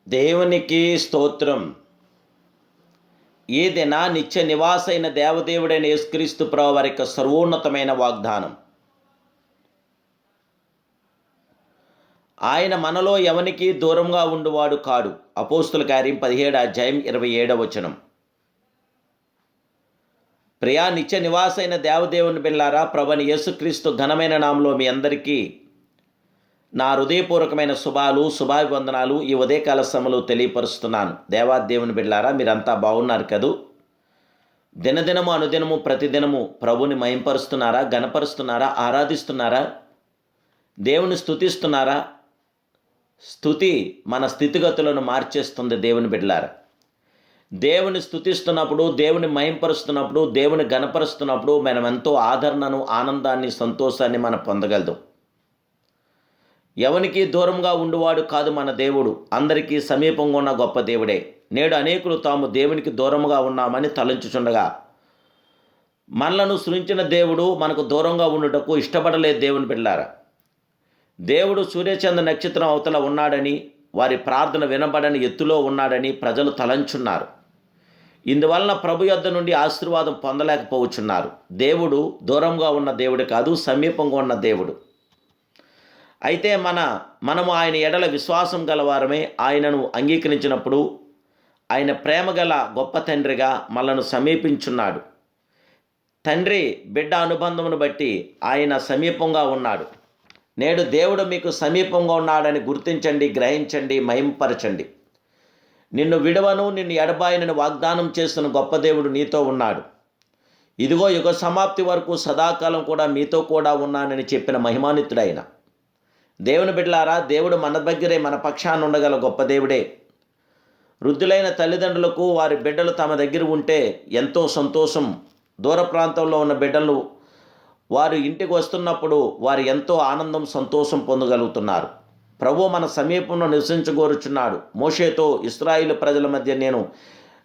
దేవునికి స్తోత్రం. ఏదైనా నిత్య నివాసైన దేవదేవుడైన యేసుక్రీస్తు ప్రభువు వారి యొక్క సర్వోన్నతమైన వాగ్దానం. ఆయన మనలో ఎవనికి దూరంగా ఉండువాడు కాడు. అపోస్తుల కార్యం 17:27. ప్రియా నిత్య నివాసైన దేవదేవుని బిళ్ళారా, ప్రభువైన యేసుక్రీస్తు ఘనమైన నామములో మీ అందరికీ నా హృదయపూర్వకమైన శుభాభివందనాలు ఈ ఉదయకాల సమయంలో తెలియపరుస్తున్నాను. దేవాదేవుని బిడ్డలారా, మీరంతా బాగున్నారు కదూ? దినదినము అనుదినము ప్రతిదినము ప్రభుని మహింపరుస్తున్నారా, గణపరుస్తున్నారా, ఆరాధిస్తున్నారా, దేవుని స్తుతిస్తున్నారా? స్తుతి మన స్థితిగతులను మార్చేస్తుంది. దేవుని బిడ్డలారా, దేవుని స్తుతిస్తున్నప్పుడు, దేవుని మహింపరుస్తున్నప్పుడు, దేవుని గణపరుస్తున్నప్పుడు మనం ఎంతో ఆదరణను, ఆనందాన్ని, సంతోషాన్ని మనం పొందగలుగుతాం. ఎవనికి దూరంగా ఉండువాడు కాదు మన దేవుడు, అందరికీ సమీపంగా ఉన్న గొప్ప దేవుడే. నేడు అనేకులు తాము దేవునికి దూరంగా ఉన్నామని తలంచుచుండగా, మనలను సృష్టించిన దేవుడు మనకు దూరంగా ఉండుటకు ఇష్టపడలేదు. దేవుని బిడ్డలారా, దేవుడు సూర్యచంద్ర నక్షత్రం అవతల ఉన్నాడని, వారి ప్రార్థన వినబడని ఎత్తులో ఉన్నాడని ప్రజలు తలంచున్నారు. ఇందువలన ప్రభు యొద్ద నుండి ఆశీర్వాదం పొందలేకపోవచ్చున్నారు. దేవుడు దూరంగా ఉన్న దేవుడు కాదు, సమీపంగా ఉన్న దేవుడు. అయితే మనము ఆయన ఎడల విశ్వాసం గలవారమే ఆయనను అంగీకరించినప్పుడు ఆయన ప్రేమ గల గొప్ప తండ్రిగా మనలను సమీపించున్నాడు. తండ్రి బిడ్డ అనుబంధమును బట్టి ఆయన సమీపంగా ఉన్నాడు. నేడు దేవుడు మీకు సమీపంగా ఉన్నాడని గుర్తించండి, గ్రహించండి, మహింపరచండి. నిన్ను విడవను, నిన్ను ఎడబాయనని వాగ్దానం చేస్తున్న గొప్ప దేవుడు నీతో ఉన్నాడు. ఇదిగో యుగ సమాప్తి వరకు సదాకాలం కూడా మీతో కూడా ఉన్నానని చెప్పిన మహిమాన్వితుడైన దేవుని బిడ్డలారా, దేవుడు మన దగ్గరే, మన పక్షాన ఉండగల గొప్ప దేవుడే. వృద్ధులైన తల్లిదండ్రులకు వారి బిడ్డలు తమ దగ్గర ఉంటే ఎంతో సంతోషం. దూర ప్రాంతంలో ఉన్న బిడ్డలు వారు ఇంటికి వస్తున్నప్పుడు వారు ఎంతో ఆనందం, సంతోషం పొందగలుగుతున్నారు. ప్రభు మన సమీపంలో నివసించగోరుచున్నాడు. మోషేతో ఇశ్రాయేలు ప్రజల మధ్య నేను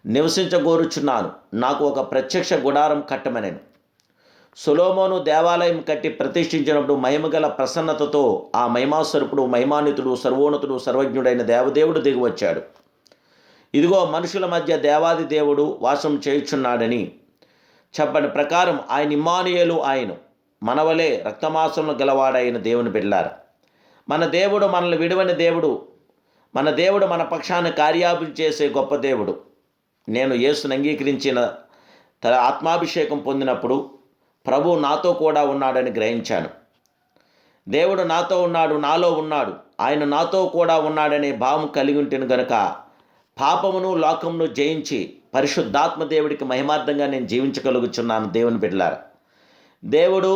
నివసించగోరుచున్నాను, నాకు ఒక ప్రత్యక్ష గుడారం కట్టమనెను. సొలొమోను దేవాలయం కట్టి ప్రతిష్ఠించినప్పుడు మహిమగల ప్రసన్నతతో ఆ మహిమాస్వరూపుడు, మహిమాన్వితుడు, సర్వోన్నతుడు, సర్వజ్ఞుడైన దేవదేవుడు దిగివచ్చాడు. ఇదిగో మనుషుల మధ్య దేవాది దేవుడు వాసం చేయుచున్నాడని చెప్పని ప్రకారం ఆయన ఇమ్మానుయేలు, ఆయన మనవలే రక్తమాంసములు గలవాడైన దేవుని బిడ్డలారా, మన దేవుడు మనల్ని విడువని దేవుడు. మన దేవుడు మన పక్షాన కార్యాభివృద్ధి చేసే గొప్ప దేవుడు. నేను యేసును అంగీకరించిన ఆత్మాభిషేకం పొందినప్పుడు ప్రభు నాతో కూడా ఉన్నాడని గ్రహించాను. దేవుడు నాతో ఉన్నాడు, నాలో ఉన్నాడు, ఆయన నాతో కూడా ఉన్నాడనే భావం కలిగి ఉంటుంది గనుక పాపమును, లోకమును జయించి పరిశుద్ధాత్మ దేవుడికి మహిమార్థంగా నేను జీవించగలుగుచున్నాను. దేవుని బిడ్డలారా, దేవుడు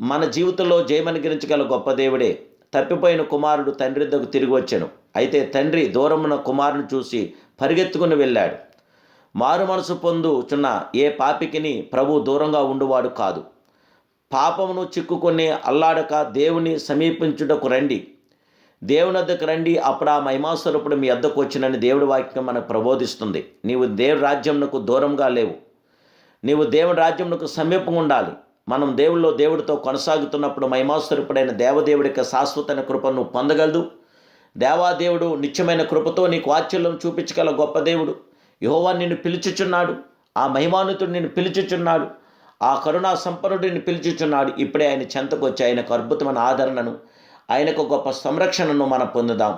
మన జీవితంలో జయమనుగ్రహించగల గొప్ప దేవుడే. తప్పిపోయిన కుమారుడు తండ్రి వద్దకు తిరిగి వచ్చాను. అయితే తండ్రి దూరమున కుమారుని చూసి పరిగెత్తుకుని వెళ్ళాడు. మారు మనసు పొందుచున్న ఏ పాపికిని ప్రభు దూరంగా ఉండువాడు కాదు. పాపమును చిక్కుకొని అల్లాడక దేవుని సమీపించుటకు రండి, దేవుని వద్దకు రండి, అప్పుడు ఆ మహిమాస్వరూపుడు మీ వద్దకు వచ్చినని దేవుడి వాక్యం మనకు ప్రబోధిస్తుంది. నీవు దేవుడి రాజ్యంకు దూరంగా లేవు, నీవు దేవుడి రాజ్యంకు సమీపంగా ఉండాలి. మనం దేవుడితో కొనసాగుతున్నప్పుడు మహిమాస్వరూపుడైన దేవదేవుడి యొక్క శాశ్వతమైన కృపను నువ్వు పొందగలదు. దేవాదేవుడు నిత్యమైన కృపతో నీకు వాత్సల్యం చూపించగల గొప్ప దేవుడు. యెహోవా నిన్ను పిలుచుచున్నాడు, ఆ మహిమాన్వితుడు నిన్ను పిలుచుచున్నాడు, ఆ కరుణా సంపన్నుడు నిన్ను పిలుచుచున్నాడు. ఇప్పుడే ఆయన చెంతకు వచ్చి ఆయనకు అద్భుతమైన ఆదరణను, ఆయనకు గొప్ప సంరక్షణను మనం పొందుదాం.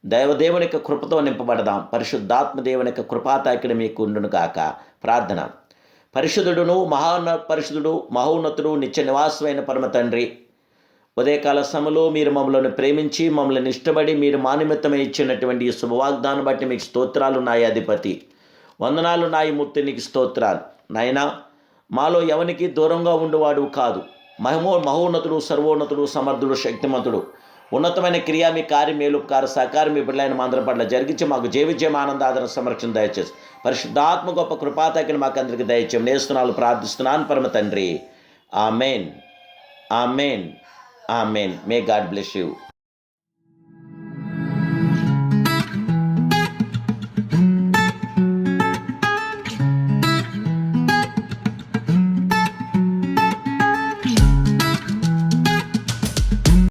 దైవదేవుని యొక్క కృపతో నింపబడదాం. పరిశుద్ధాత్మ దేవుని యొక్క కృపాతాకిడి మీకు ఉండును గాక. ప్రార్థన. పరిశుద్ధుడును పరిశుద్ధుడు, మహోన్నతుడు, నిత్య నివాసమైన పరమ తండ్రి, ఉదయకాల సమయంలో మీరు మమ్మల్ని ప్రేమించి మమ్మల్ని ఇష్టపడి మీరు మానిమిత్తమై ఇచ్చినటువంటి ఈ శుభవాగ్దానం బట్టి మీకు స్తోత్రాలు న్యాయాధిపతి. వందనాలు న్యాయమూర్తి, నీకు స్తోత్రాలు. నాయనా, మాలో ఎవనికి దూరంగా ఉండువాడు కాదు. మహోన్నతుడు, సర్వోన్నతుడు, సమర్థుడు, శక్తిమంతుడు, ఉన్నతమైన క్రియా మీ కార్యం, మేలుపకార సహకారం మీ బిడ్డలైన మా అందరి పట్ల జరిగించి మాకు జీవిజయం, ఆనందాదరణ, సంరక్షణ దయచేసి పరిశుద్ధాత్మ గొప్ప కృపాతాకిని మాకు అందరికీ దయచేయం. నేస్తున్నాను, ప్రార్థిస్తున్నాను పరమ తండ్రి. Amen, amen, amen. May God bless you.